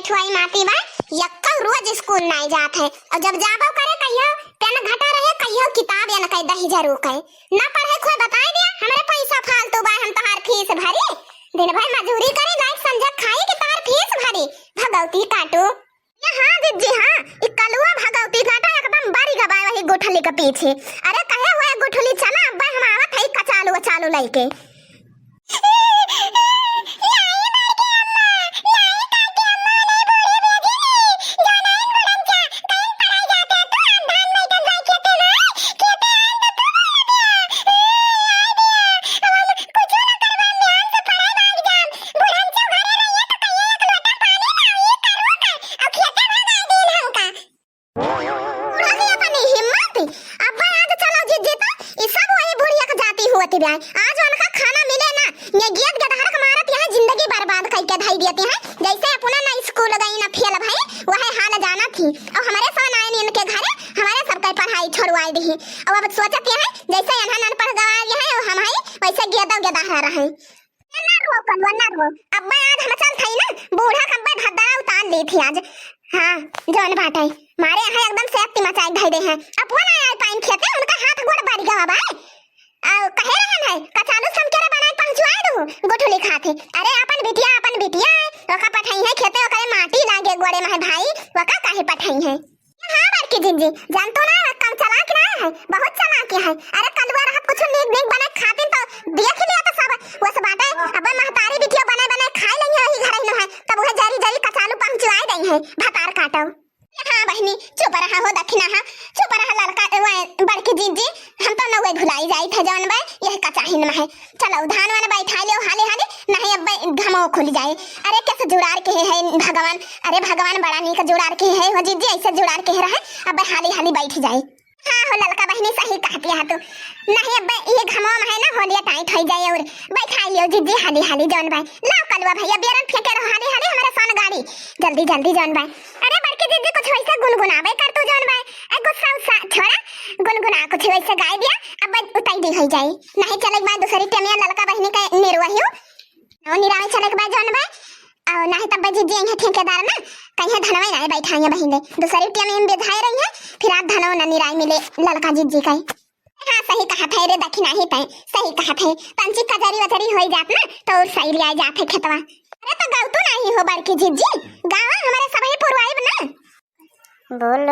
बैठवाई माती बा यक्का रोज स्कूल नहीं जात है और जब जाबो करे कहियो पेन घटा रहे कहियो किताब या न कह दही जरूर कहे ना पढ़े कोई बताई दिया हमरे पैसा फालतू बा हम तोहार फीस भरी दिन भर मजदूरी करे लाइक संजय खाई के तोहार फीस भरी भगवती काटू हां दीदी हां ई कलुआ भगवती काटा एकदम बारी गबाय वही गुठली के पीछे अरे कहे हुए गुठली चला अब्बा हम आवत है कचालू चालू लइके आज उनका खाना मिले ना ये गेट गदहर के मारत यहाँ जिंदगी बर्बाद करके धाई देते हैं जैसे अपना ना स्कूल गई ना फेल भाई वह हाल जाना थी और हमारे सन आए इनके घरे हमारे सबका पढ़ाई छोड़वाई दी और अब सोचते हैं जैसे यहाँ न पढ़ गवाए हैं और हम वैसे गेदा गदहर रहे ना रो कलवा ना रो अब मैं आज हम चल थई ना बूढ़ा कब्बे भद्दा उतार ली थी आज हां जौन बाटे मारे यहाँ एकदम सेफ्टी मचाई धाई दे हैं अपन आए पाइन खेते उनका हाथ गोड़ बारी गवा भाई कहे रहन है कचालू समकेरे बनाए पहुंचवाए दो गोठली खाते अरे अपन बिटिया ओका पठाई है खेते ओकरे माटी लागे गोड़े में भाई ओका काहे पठाई है हां बड़की जिंजी जानतो ना कम चला के ना है बहुत चला के है अरे कलवा रहत कुछ नेक बना खातिर तो देख लिया तो सब वो सब बाटे अब महतारी बिटिया बना खाई लई है घर ही न है तब वो जरी कचालू पहुंचवाए दई है भतार काटो हां बहनी चुप रहा हो दखिना हां चुप रहा लड़का बड़की जिंजी हम तो न वही भुलाई जाई थे जौन बा यह कचाहिन में है चलो धान वाला बैठा लियो हाले नहीं अब घमो खुल जाए अरे कैसे जुड़ार के है भगवान अरे भगवान बड़ा नी का जुड़ार के है हो जीजी ऐसे जुड़ार के रहा अब हाली बैठ जाए हां हो लड़का बहनी सही कहती है तू नहीं अब ये घमो में है ना होलिया टाइट हो जाए और बैठा लियो जीजी हाली जौन बा लाओ कलवा भैया बेरन फेंके रहो हाली हमारे सन गाड़ी जल्दी जौन बा अरे बड़की जीजी कुछ वैसे गुनगुनावे कर तू जौन बा ए गुस्सा छोड़ा गुनगुना कुछ वैसे गाय दिया अब उताई दी हो जाए नहीं चले मैं दूसरी टेमिया लड़का बहनी का निरवहियो और निरावे चले के बाद जौन बा और नहीं तब जीजी यहां ठेकेदार ना कहीं धनवाई नहीं बैठाएंगे बहिने दूसरी टेमिया में बेधाई रही है फिर आप धनवा न निराई मिले लड़का जीजी का हां सही कहा थे रे दखिना ही पे सही कहा थे पंची कजरी वजरी होई जात ना तो और सही लिया जात है खेतवा अरे तो गाँव तो नहीं हो बड़की जीजी गाँव हमारे सब ही पुरवाई ना बोल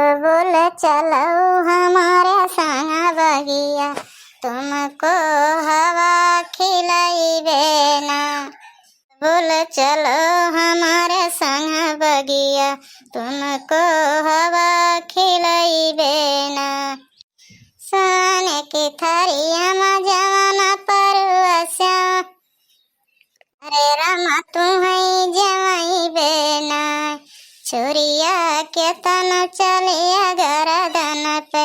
चलो हमारे संग बगिया तुमको हवा खिलाइबे ना बोल चलो हमारे संग बगिया तुमको हवा खिलाइबे ना सोने की थरिया में जवाना परवसा अरे रमा तुम्हें जवाइबे ना छोरिया के तन चलिया गरदन पे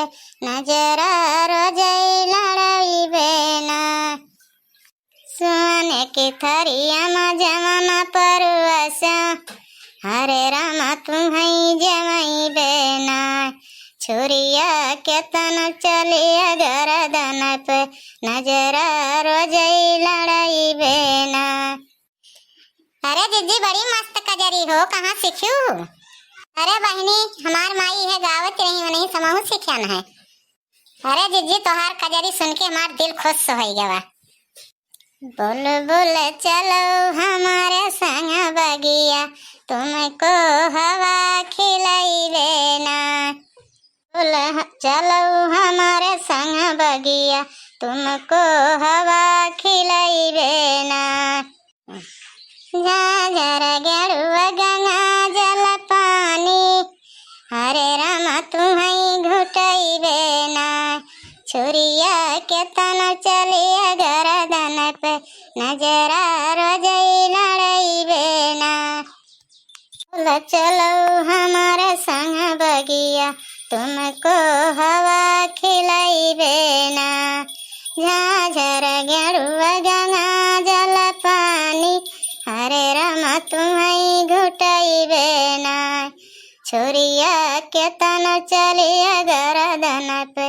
नजरा रोजई लड़ाई बेना सोने की थरिया में जमाना परवसा हरे रामा तुम्हें जमाई बेना छोरिया के तन चलिया गरदन पे नजरा रोजई लड़ाई बेना अरे जीजी बड़ी मस्त कजरी हो कहाँ सीखी अरे बहनी हमार माई है गावत रही हो नहीं समहु सीखन है अरे जीजी तोहार कजरी सुन के हमार दिल खुश हो गया बोल चलो हमारे संग बगिया तुमको हवा खिलाइबे ना बोल चलो हमारे संग बगिया तुमको हवा खिलाइबे ना गाजर गेरुआ गंगा जल पानी हरे रामा तुम्हें घुटाइबे ना छोरिया के तन चलिया गरदन पे नजरा रोजई लड़ाइबे ना बोल चलो हमारे संग बगिया तुमको हवा खिलाइबे ना गाजर गेरुआ गंगा जल पानी हरे रामा तुम्हें घुटाइबे ना छोरिया के तन चलिया गरदन पे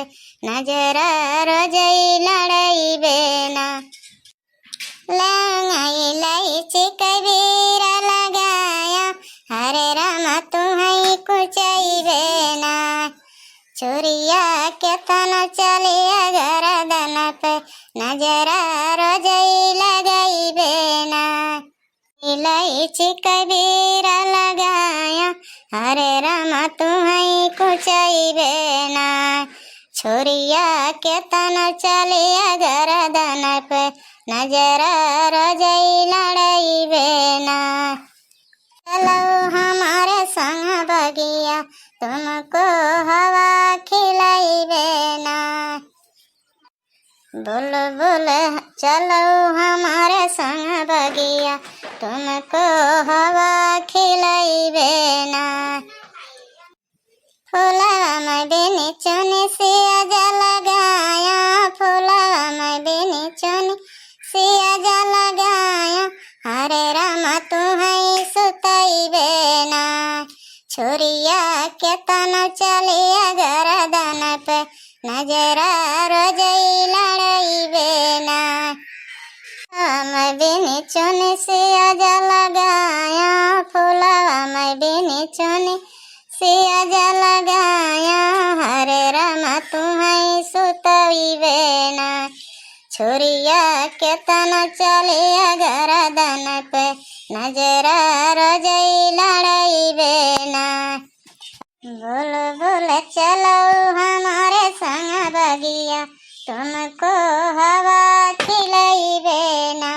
नजरा रोजई लड़ाइबे ना लंगाई इलायची कबीरा लगाया हरे राम चोरिया के तन चलिया गरदन पे नजरा रोजई लगाई बेना इलायची कबीरा लगाया हरे राम तुम्हें कुचाई बेना छोरिया के तन चलिया गरदन पे नजरा रोजई लड़ाई बेना चलो हमारे संग बगिया तुमको हवा खिलाई बेना बुलबुल चलो हमारे संग बगिया तुमको हवा खिलाई बेना फूलवा में बिनी चुनी सिया जा लगाया फूलवा में बिनी चुनी सिया जा लगाया हरे राम तुम्हें सुताई बेना छोरिया के तन चलिया गरदन पे नजरा रोजई लड़ाई बेना मैं बिनी चुनी सिया जा लगाया फूलवा मैं बिनी चुनी सिया जा लगाया हरे राम तुम्हें सुतई बेना छोरिया के तन चलिया गरदन पे नजरा रोजई लड़ाई बेना बुलबुल चलो हमारे संग बगिया तुमको हवा खिलाई बेना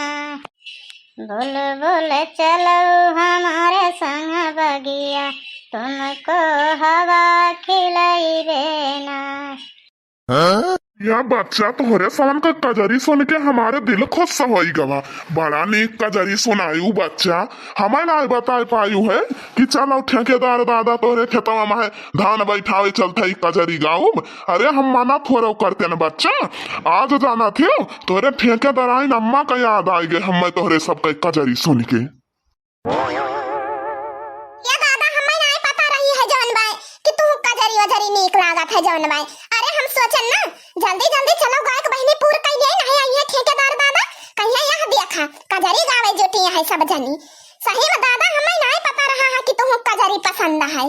बुलबुल चलो हमारे संग बगिया तुमको हवा खिलाई बेना। या बच्चा तोहरे सन का कजरी सुन के हमारे दिल खुश होई गवा बड़ा नीक कजरी सुनायु बच्चा हमें ना बताए पायु है कि चलो ठेकेदार दादा तोहरे खेतवा में धान बैठावे चलते ही कजरी गाँव अरे हम मना थोड़ा करते न बच्चा आज जाना थे तोहरे ठेकेदार आई अम्मा का याद आई गए हमें तोहरे सबका कजरी सुन के नीक लागत है जौन भाई अरे हम सोचन ना जल्दी जल्दी चलो गाय के बहिनी पूर कइले नहीं आई है ठेकेदार दादा कहिया यहां देखा कजरी गावे जोटी है सब जनी सही में दादा हमें नहीं पता रहा है कि तुम कजरी पसंद है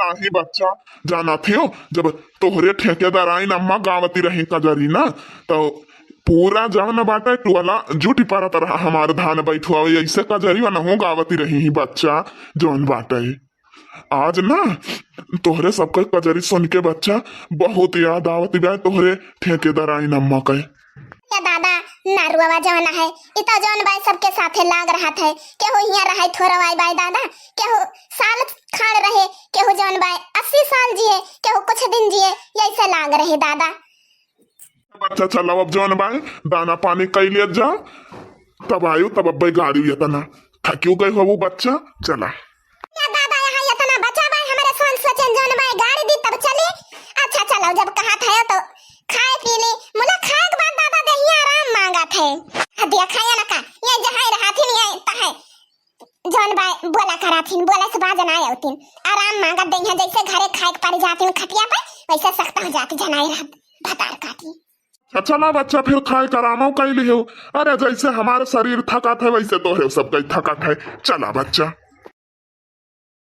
नहीं बच्चा जाना थे जब तोहरे ठेकेदार आई अम्मा गावती रही कजरी ना तो पूरा जवन बाटा टोला जुटी परत रहा हमारे धान बैठुआ ऐसे कजरी न हो गावती रही ही बच्चा जौन बाटा आज ना तोहरे सबके कजरी सुन के बच्चा बहुत याद आवती बा तोहरे ठेकेदार आई अम्मा के या दादा नारुआ जवन है इता जौन बाई सबके साथे लाग रहा थे केहू हिया रहे थोरवाई बाई दादा केहू साल खाड़ रहे केहू जौन बाई 80 साल जिए केहू कुछ दिन जिए ऐसे लाग रहे दादा बच्चा चलो अब जौन बाई दाना पानी कैलियत जा तब आयु तब अब गाड़ी इतना थक्यू गए हो वो बच्चा चला या दादा यहाँ इतना बचा बाई हमारे सोन सोचन जौन बाई गाड़ी दी तब चले अच्छा चलो जब कहा था तो खाए पी ले मुला खाए के बाद दादा दहिया आराम मांगा थे हदिया खाया ना का ये जहां रहा थी नहीं तहे जौन बाई बोला करा थी बोला से बाज ना आउतीन आराम मांगा दहिया जैसे घरे खाए के पारी जाती खटिया पे वैसे सख्त हो जाती जनाई रहत भतार काटी अच्छा ना बच्चा फिर खाए करामो कैली हो अरे जैसे हमारे शरीर थका था वैसे तोहरे सब थका था चला बच्चा